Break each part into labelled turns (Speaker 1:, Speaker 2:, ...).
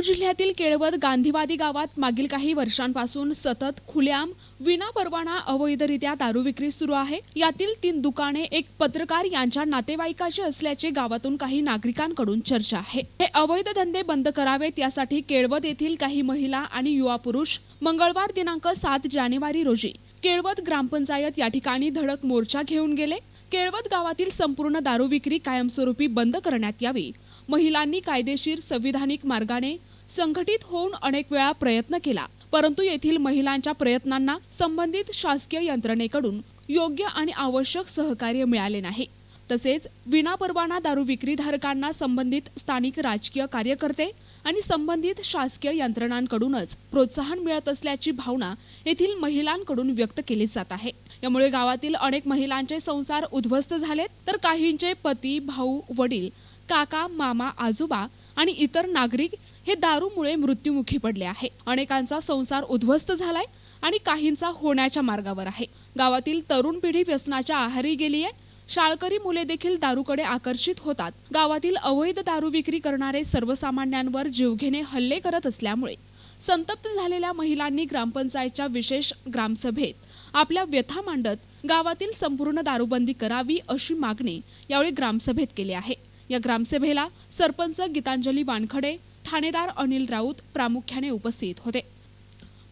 Speaker 1: जिल्ह्यातील केळवद गांधीवादी गावात मागील काही वर्षांपासून सतत खुलेआम विनापरवाना अवैधरित्या दारू विक्री सुरू आहे। यातील 3 दुकाने एक पत्रकार यांच्या नातेवाईकाची असल्याचे गावातून काही नागरिकांकडून चर्चा आहे। हे अवैध धंदे बंद करावेत यासाठी केळवद येथील काही महिला आणि युवा पुरुष मंगळवार दिनांक 7 जानेवारी रोजी केळवद ग्रामपंचायत या ठिकाणी धडक मोर्चा घेऊन गेले। केळवद गावातील संपूर्ण दारू विक्री कायमस्वरूपी बंद करण्यात यावी। महिलांनी कायदेशीर संविधानिक मार्गाने संघटित होऊन अनेक वेळा प्रयत्न केला, परंतु येथील महिलांच्या प्रयत्नांना संबंधित शासकीय यंत्रणेकडून योग्य आणि आवश्यक सहकार्य मिळाले नाही। तसेच विनापरवाना दारू विक्रीधारकांना संबंधित स्थानिक राजकीय कार्यकर्ते आणि संबंधित शासकीय यंत्रणांकडूनच प्रोत्साहन मिळत असल्याची भावना येथील महिलांकडून व्यक्त केली जात आहे। यामुळे गावातील अनेक महिलांचे संसार उद्ध्वस्त झालेत, तर काहींचे पती, भाऊ, वडील, काका, मामा, आजोबा आणि इतर नागरिक हे दारूमुळे मृत्युमुखी पडले आहे। अनेकांचा संसार उद्ध्वस्त झालाय आणि काहींचा होण्याच्या मार्गावर आहे। गावातील तरुण पिढी व्यसनाच्या आहारी गेली आहे। शाळकरी मुले देखील दारूकडे आकर्षित होतात। गावातील अवैध दारू विक्री करणारे सर्वसामान्यांवर जीवघेणे हल्ले करत असल्यामुळे संतप्त झालेल्या महिलांनी ग्रामपंचायतच्या विशेष ग्रामसभेत आपल्या व्यथा मांडत गावातील संपूर्ण दारूबंदी करावी अशी मागणी यावेळी ग्रामसभेत केली आहे। या ग्रामसभेला सरपंच गीतांजली वानखडे, ठाणेदार अनिल राऊत प्रामुख्याने उपस्थित होते।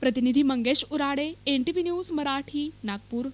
Speaker 1: प्रतिनिधी मंगेश उराडे, NTV न्यूज मराठी, नागपूर।